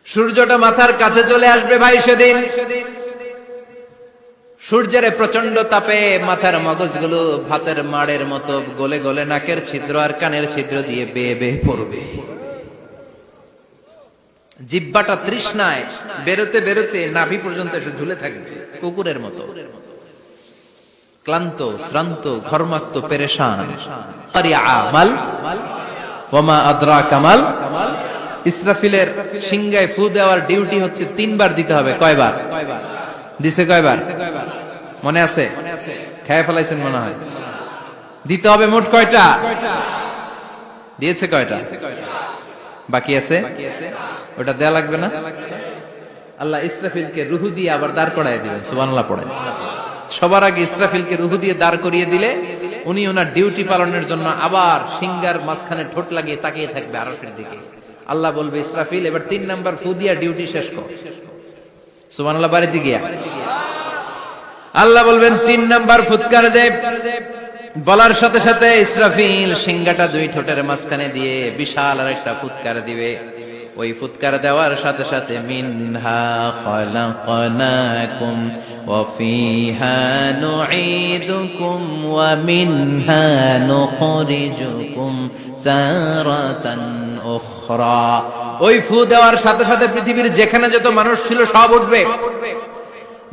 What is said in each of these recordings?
সূর্যটা মাথার কাছে চলে আসবে ভাই সেদিন। সূর্যের প্রচন্ড তাপে মাথার মগজগুলো ভাতের মাড়ের মতো গলে গলে নাকের ছিদ্র আর কানের ছিদ্র দিয়ে বেয়ে বেয়ে পড়বে। জিহ্বাটা তৃষ্ণায় বেরোতে বেরোতে নাভি পর্যন্ত এসে ঝুলে থাকবে কুকুরের মতো, ক্লান্ত শ্রান্ত ঘর্মাক্ত পেরেশান। আমাল ওমা আদরা কামাল। ইসরাফিলের সিংহায় ফু দেওয়ার ডিউটি হচ্ছে 3 বার দিতে হবে। কয়বার দিছে? কয়বার মনে আছে? খেয়ে ফেলাইছেন মনে হয়। দিতে হবে মোট কয়টা? দিয়েছে কয়টা? বাকি আছে? ওটা দেয়া লাগবে না? আল্লাহ ইসরাফিলকে রুহু দিয়ে আবার দাঁড় করায় দিবেন। সুবহানাল্লাহ পড়ে। সবার আগে ইসরাফিলকে রুহু দিয়ে দাঁড় করিয়ে দিলে উনি ওনার ডিউটি পালনের জন্য আবার সিংহার মাঝখানে ঠোঁট লাগিয়ে তাকিয়ে থাকবে আরশের দিকে। আল্লাহ বলবে, ইসরাফিল এবার 3 নাম্বার ফু দিয়া ডিউটি শেষ কর। সুবহানাল্লাহ। বাড়িতে গিয়া আল্লাহ বলবেন 3 নাম্বার ফুৎকার দে। বলার সাথে সাথে ইসরাফিল সিংহাটা 2 ঠোঁটের মাঝখানে দিয়ে বিশাল আরেকটা ফুৎকার দিবে। ওই ফুৎকার দেওয়ার সাথে সাথে মিনহা খালাকনাকুম ওয়া ফিহা নুঈদুকুম ওয়া মিনহা নুখরিজুকুম তারাতান উখরা। ওই ফু দেওয়ার সাথে সাথে পৃথিবীর যেখানে যত মানুষ ছিল সব উঠবে।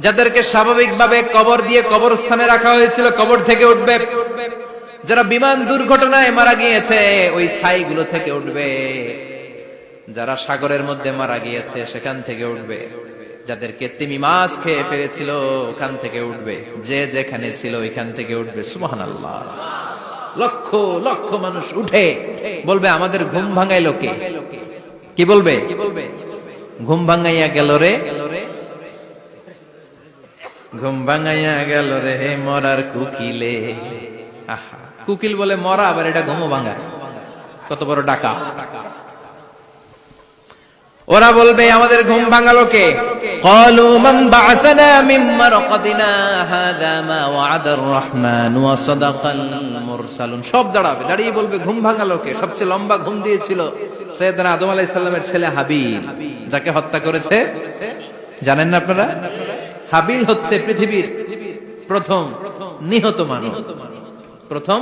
যাদেরকে স্বাভাবিকভাবে কবর দিয়ে কবরস্থানে রাখা হয়েছিল কবর থেকে উঠবে। যারা বিমান দুর্ঘটনায় মারা গিয়েছে ওই ছাইগুলো থেকে উঠবে। যারা সাগরের মধ্যে মারা গিয়েছে সেখান থেকে উঠবে। যাদেরকে তিমি মাছ খেয়ে ফেলেছিল ওখান থেকে উঠবে। যে যেখানে ছিল ওইখান থেকে উঠবে। সুবহানাল্লাহ। লক্ষ লক্ষ মানুষ উঠে বলবে, আমাদের ঘুম ভাঙাইলো কে? কি বলবে? ঘুম ভাঙাইয়া গেল রে, ঘুম ভাঙাইয়া গেল রে মরার কুকিলে। আহা, কুকিল বলে মরা, আবার এটা ঘুমো ভাঙায়। কত বড় ডাকা। ওরা বলবে, আমাদের ঘুম ভাঙালো কে? ক্বালু মান বা'আসানা মিন মারকাদিনা হাযা মা ওয়া'আদার রাহমান ওয়া সাদাকাল মুরসালুন। সব দাঁড়াবে, দাঁড়িয়ে বলবে, ঘুম ভাঙালো কে? সবচেয়ে লম্বা ঘুম দিয়েছিল সাইয়েদনা আদম আলাইহিস সালামের ছেলে হাবিল, যাকে হত্যা করেছে। জানেন না আপনারা? হাবিল হচ্ছে পৃথিবীর প্রথম নিহত মানব। প্রথম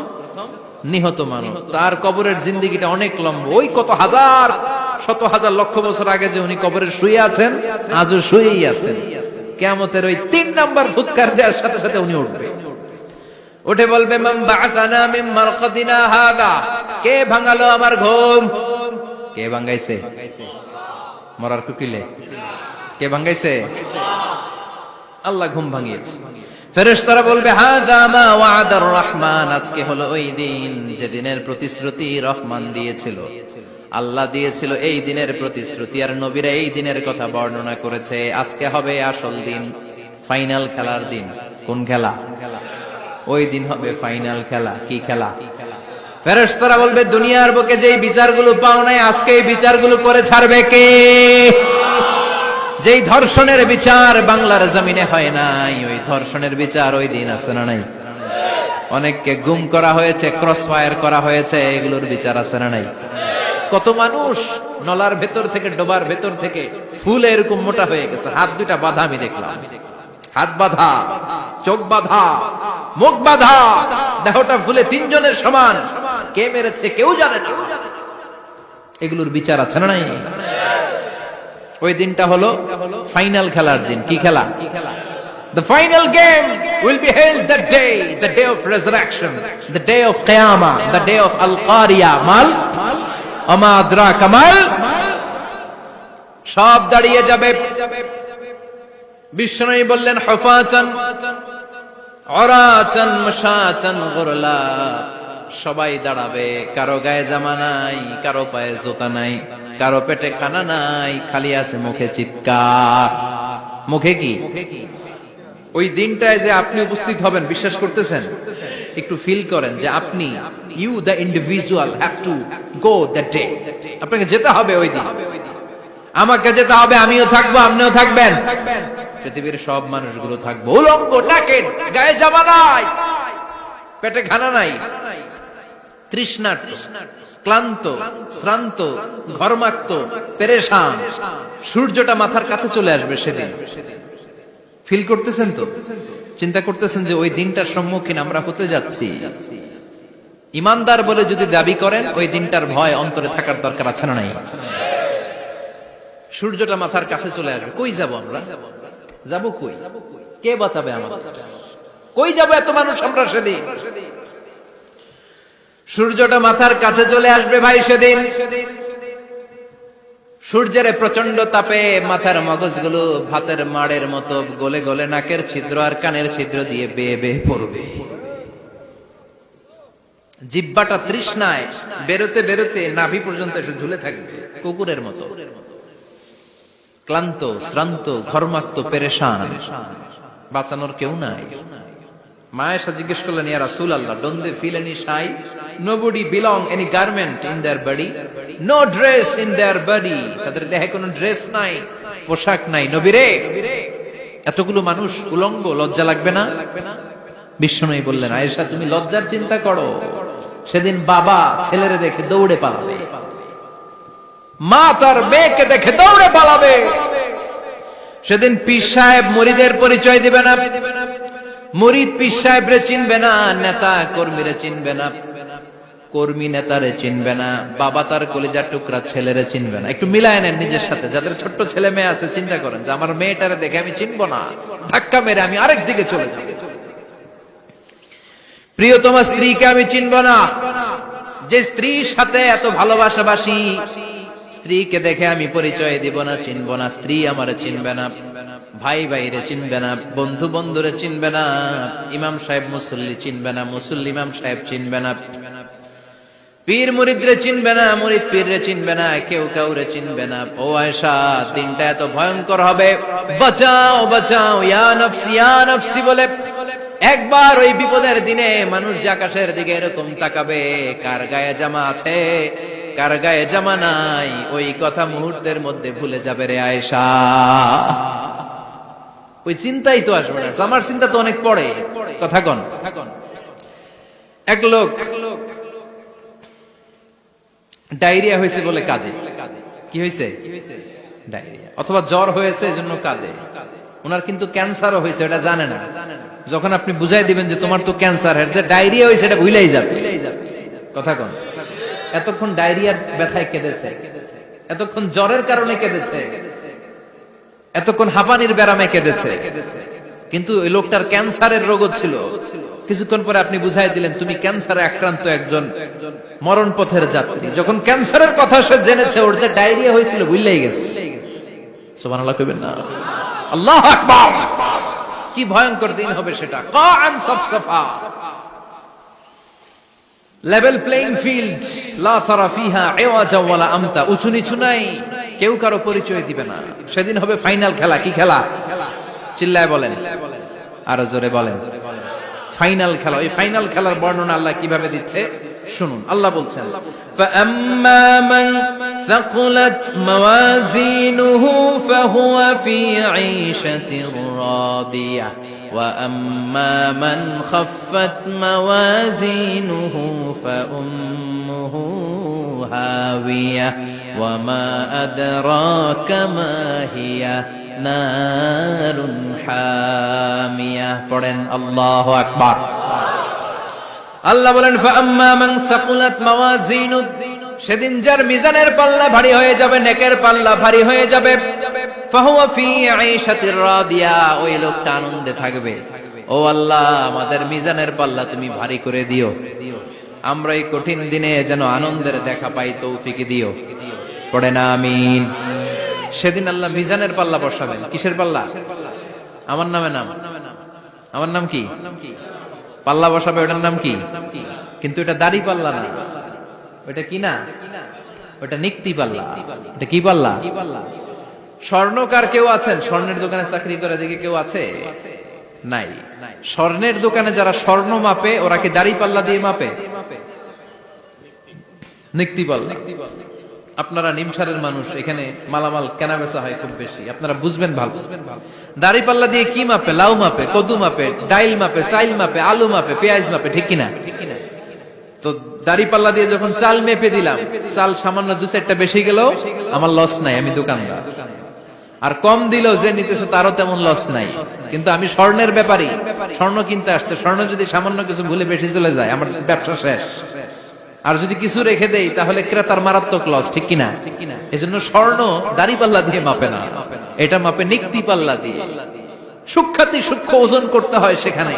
নিহত মানব। তার কবরের জিন্দেগিটা অনেক লম্বা। ওই কত হাজার শত হাজার লক্ষ বছর আগে যে উনি কবরে শুয়ে আছেন, আজও শুয়েই আছেন। কিয়ামতের ওই 3 নাম্বার ফুৎকার দেওয়ার সাথে সাথে উনি উঠবে। উঠে বলবে, মান বা'আসানা মিন মারকাদিনা হাযা। কে ভাঙালো আমার ঘুম? কে ভাঙাইছে? মরার কুকিলে কে ভাঙাইছে? আল্লাহ ঘুম ভাঙিয়েছে। ফেরেশতারা বলবে, হাযা মা ওয়া'আদার রহমান। আজকে হলো ওই দিন যে দিনের প্রতিশ্রুতি রহমান দিয়েছিল, আল্লাহ দিয়েছিল। এই দিনের প্রতিশ্রুতি আর নবীরা এই দিনের কথা বর্ণনা করেছে। আজকে হবে আসল দিন, ফাইনাল খেলার দিন। কোন খেলা? ওই দিন হবে ফাইনাল খেলা। কি খেলা? ফেরেশতারা বলবে, দুনিয়ার বুকে যেই বিচারগুলো পাও নাই, আজকে এই বিচারগুলো করে ছাড়বে কে? যেই ধর্ষণের বিচার বাংলার জমিনে হয় নাই, ওই ধর্ষণের বিচার ওই দিন আছে না নাই? অনেককে গুম করা হয়েছে, ক্রস ফায়ার করা হয়েছে, এগুলোর বিচার আছে না নাই? কত মানুষ নলার ভেতর থেকে, ডোবার ভেতর থেকে ফুলে এরকম মোটা হয়ে গেছে। হাত 2টা বাঁধা আমি দেখলাম। হাত বাঁধা, চোখ বাঁধা, মুখ বাঁধা, দেহটা ফুলে 3 জনের সমান। কে মেরেছে কেউ জানে না। এগুলোর বিচার আছে না নাই? ওই দিনটা হলো ফাইনাল খেলার দিন। কি খেলা? The final game will be held that day, the day of resurrection, the day of Qiyamah, the day of Al-Qariya. Mal আমা আদরাকা মাল। সব দাঁড়িয়ে যাবে। বিশ্বনবী বললেন, হুফাতান উরাতান মাশাতান গুরলা। সবাই দাঁড়াবে। কারো গায়ে জামা নাই, কারো পায়ে জুতা নাই, কারো পেটে খানা নাই, খালি আছে মুখে চিৎকার। মুখে কি? ওই দিনটায় যে আপনি উপস্থিত হবেন, বিশ্বাস করতেছেন? একটু ফিল করেন যে আপনি, you the individual have to go that day. আপনাকে যেতে হবে ওই দিন। আমাকে যেতে হবে, আমিও থাকবো, আপনিও থাকবেন, পৃথিবীর সব মানুষগুলো থাকবো। উলঙ্গ, নাকেট, গায়ে জামা নাই, পেটে খানা নাই, তৃষ্ণার্ত, ক্লান্ত, শ্রান্ত, ঘর্মাক্ত, পেরেশান। সূর্যটা মাথার কাছে চলে আসবে সেদিন। ফিল করতেছেন তো? চিন্তা করতেছেন যে ওই দিনটার সম্মুখীন আমরা হতে যাচ্ছি। ইমানদার বলে যদি দাবি করেন, ওই দিনটার ভয় অন্তরে থাকার দরকার আছে না নাই? সূর্যটা মাথার কাছে চলে আসবে, কই যাব আমরা? যাব কই? কে বাঁচাবে আমাদের? কই যাব এত মানুষ আমরা সেদিন? সূর্যটা মাথার কাছে চলে আসবে ভাই সেদিন। সূর্যের প্রচন্ড তাপে মাথার মগজগুলো ভাতের মাড়ের মতো গলে গলে নাকের ছিদ্র আর কানের ছিদ্র দিয়ে বেয়ে বেয়ে পড়বে। জিহ্বাটা তৃষ্ণায় বেরোতে বেরোতে নাভি পর্যন্ত এসে ঝুলে থাকবে কুকুরের মতো। ক্লান্ত, শ্রান্ত, ঘর্মাক্ত, পেরেশান, বাঁচানোর কেউ নাই। মায়েশা জিজ্ঞেস করলেন, ইয়া রাসূলুল্লাহ, don't they feel any shy? Nobody belong any garment in their body, no dress in their body. তাদের দেহে কোনো ড্রেস নাই, পোশাক নাই। নবী রে, এতগুলো মানুষ উলঙ্গ, লজ্জা লাগবে না? বিশ্বনবী বললেন, আয়েশা তুমি লজ্জার চিন্তা করো, সেদিন বাবা ছেলেরে দেখে দৌড়ে পালাবে, মা তার মেয়েকে দেখে দৌড়ে পালাবে। সেদিন পীর সাহেব মুরিদের পরিচয় দিবে না, মুরিদ পীর সাহেবরে চিনবে না, নেতা কর্মীরে চিনবে না, কর্মী নেতারে চিনবে না, বাবা তার কলিজার টুকরা ছেলেরে চিনবে না। একটু মিলায় নেন নিজের সাথে। যাদের ছোট্ট ছেলে মেয়ে আছে, চিন্তা করেন যে আমার মেয়েটারে দেখে আমি চিনবো না, ধাক্কা মেরে আমি আরেক দিকে চলে যাব। প্রিয়তমা স্ত্রীকে আমি চিনবো না, যে স্ত্রীর সাথে এত ভালোবাসাবাসি, স্ত্রীকে দেখে আমি পরিচয় দিব না, চিনবো না। স্ত্রী আমারে চিনবে না, ভাই ভাইরে চিনবে না, বন্ধু বন্ধুরে চিনবে না, ইমাম সাহেব মুসল্লি চিনবে না, মুসল্লি ইমাম সাহেব চিনবে না, পীর মুরিদরে চিনবে না, মুরিদ পীররে চিনবে না, কেউ কাউরে চিনবে না। ও আয়েশা, দিনটা এত ভয়ঙ্কর হবে। বাঁচাও বাঁচাও, ইয়া নফসি ইয়া নফসি বলে একবার ওই বিপদের দিনে মানুষ যে আকাশের দিকে এরকম তাকাবে, কার গায়ে জামা আছে কার গায়ে জামা নাই, ওই কথা মুহূর্তের মধ্যে ভুলে যাবে রে আয়েশা। ওই চিন্তাই তো আসবে না, জামার চিন্তা তো অনেক পড়ে। কথা কন। এক লোক ডায়রিয়া হয়েছে বলে কাজে। কি হয়েছে? ডায়রিয়া, অথবা জ্বর হয়েছে এজন্য কাজে। ওনার কিন্তু ক্যান্সারও হয়েছে, এটা জানে না। যখন আপনি বুঝাই দিবেন যে তোমার তো ক্যান্সার, যে ডায়রিয়া হয়েছে এটা ভুলেই যাবে। কথা কন। এতক্ষণ ডায়রিয়ার ব্যথায় কেঁদেছে, এতক্ষণ জ্বরের কারণে কেঁদেছে, এতক্ষণ হাঁপানির ব্যারামে কেঁদেছে, কিন্তু ওই লোকটার ক্যান্সারের রোগও ছিল। কিছুক্ষণ পরে আপনি বুঝাই দিলেন তুমি ক্যান্সারে আক্রান্ত একজন মরণ পথের যাত্রী। যখন ক্যান্সারের কথা সে জেনেছে, ওর যে ডায়রিয়া হয়েছিল ভুলেই গেছে। সুবহানাল্লাহ কইবেন না? আল্লাহু আকবার। কি ভয়ঙ্কর দিন হবে সেটা। কাআন সাফসাফা, লেভেল প্লেইং ফিল্ড, লা তারা ফিহা ইওয়াজা ওয়ালা আমতা। উঁচু নিচু নাই, কেউ কারো পরিচয় দিবে না। সেদিন হবে ফাইনাল খেলা। কি খেলা? চিল্লায় বলেন, আরো জোরে বলেন। ফাইনাল খেলা। ওই ফাইনাল খেলার বর্ণনা আল্লাহ কিভাবে দিচ্ছে শুনুন। আল্লাহ বলছেন, فَأَمَّا مَنْ ثَقُلَتْ مَوَازِينُهُ فَهُوَ فِي عِيشَةٍ رَاضِيَةٍ وَأَمَّا مَنْ خَفَّتْ مَوَازِينُهُ فَأُمُّهُ هَاوِيَةٌ وَمَا أَدْرَاكَ مَا هِيَ নারুন হামিয়া। পড়েন আল্লাহু আকবার। আল্লাহ বলেন, ফাআম্মা মান সাকুলাত মাওয়াজিনু, সেদিন যার মিজানের পাল্লা ভারী হয়ে যাবে, নেকের পাল্লা ভারী হয়ে যাবে, ফাহুয়া ফি আইশাতির রাদিয়া, ওই লোকটা আনন্দে থাকবে। ও আল্লাহ, আমাদের মিজানের পাল্লা তুমি ভারী করে দিও, আমরা এই কঠিন দিনে যেন আনন্দের দেখা পাই, তৌফিক দিও। পড়েন আমিন। সেদিন আল্লাহ মিজানের পাল্লা বসাবেন। কিসের পাল্লা? আমার নামে নাম। আমার নাম কি? পাল্লা বসাবে, ওটার নাম কি? কিন্তু এটা দাড়ি পাল্লা না, ওটা কি না, ওটা নিক্তি পাল্লা। এটা কি পাল্লা? স্বর্ণকার কেউ আছেন? স্বর্ণের দোকানে চাকরি করে দেখে কেউ আছে? নাই। স্বর্ণের দোকানে যারা স্বর্ণ মাপে, ওরা কি দাড়ি পাল্লা দিয়ে মাপে? নিক্তি পাল্লা। আপনারা নিমসারের মানুষ, এখানে মালামাল কেনা বেচা হয় খুব বেশি, আপনারা বুঝবেন ভালো। দাড়ি পাল্লা দিয়ে কি মাপে? লাউ মাপে, কদু মাপে, ডাইল মাপে, চাইল মাপে, আলু মাপে, পেঁয়াজ মাপে, ঠিক কিনা? তো দাড়ি পাল্লা দিয়ে যখন চাল মেপে দিলাম, চাল সামান্য 2-4টা বেশি গেল, আমার লস নাই, আমি দোকানদার। আর কম দিল যে নিতেছে তারও তেমন লস নাই। কিন্তু আমি স্বর্ণের ব্যাপারী, স্বর্ণ কিনতে আসছে, স্বর্ণ যদি সামান্য কিছু ভুলে বেশি চলে যায় আমার ব্যবসা শেষ। আর যদি কিছু রেখে দেই তাহলে ক্রেতার মারাত্মক লস, ঠিক কিনা? এজন্য স্বর্ণ দাড়ি পাল্লা দিয়ে মাপে না, এটা মাপে নিক্তি পাল্লা দিয়ে। সূক্ষ্মাতি সূক্ষ্ম ওজন করতে হয় সেখানে।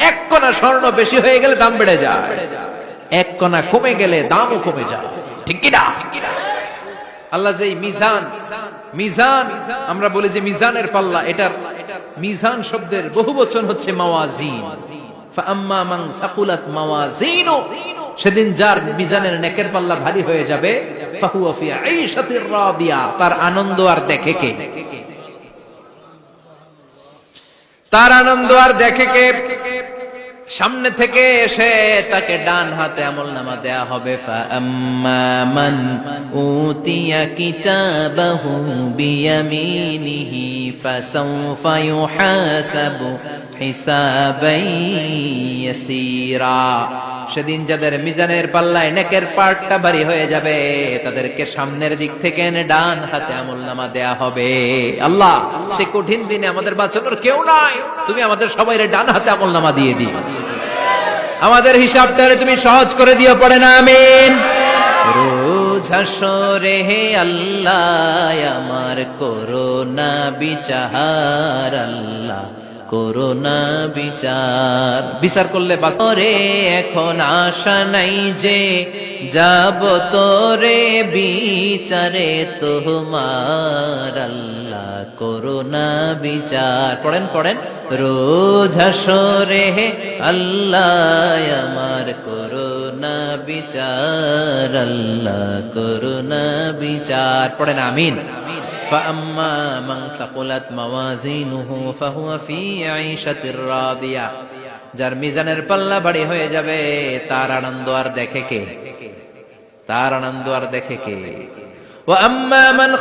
1 কণা স্বর্ণ বেশি হয়ে গেলে দাম বেড়ে যায়, 1 কণা কমে গেলে দামও কমে যায়, ঠিক কিনা? আল্লাহ যে মিজান, মিজান আমরা বলি যে মিজানের পাল্লা, এটার মিজান শব্দের বহুবচন হচ্ছে মাওয়াজিন। ফাআম্মা মান সাকুলাত মাওয়াজিনু, সেদিন যার মিজানের নেকের পাল্লা ভারী হয়ে যাবে, ফাহুয়া ফি আইশাতির রাদিয়া, তার আনন্দ আর দেখে কে? তার আনন্দ আর দেখে কে? সামনে থেকে এসে তাকে ডান হাতে আমলনামা দেয়া হবে। ফাআম্মা মান উতিয়া কিতাবাহু বিয়ামিনিহি ফাসাউফা ইউহাসাবু হিসাবান ইয়াসীরা, সেদিন যাদের মিজানের পাল্লায় নেকের পার্টটা ভারী হয়ে যাবে তাদেরকে সামনের দিক থেকে এনে ডান হাতে আমলনামা দেয়া হবে। আল্লাহ, সেই কঠিন দিনে আমাদের বাঁচানোর কেউ নাই, তুমি আমাদের সবাইরে ডান হাতে আমলনামা দিয়ে দিও, আমাদের হিসাবটারে তুমি সহজ করে দিও, পড়ে না আমিন। রোজ হাসরে হে আল্লাহ আমার করোনা বিচার, আল্লাহ করোনা বিচার, বিচার করলে বাসরে এখন আশা নাই যে যাব তোরে বিচারে তোমার, আল্লাহ করোনা বিচার। পড়েন পড়েন, রোজ হাসরে হে আল্লাহ আমার করোনা বিচার, আল্লাহ করোনা বিচার, পড়েন আমিন। فأما من ثقلت موازينه فهو في عيشة راضية, যার মিজানের পাল্লা ভারী হয়ে যাবে তার আনন্দ আর দেখে কে? তার আনন্দ আর দেখে কে? وأما من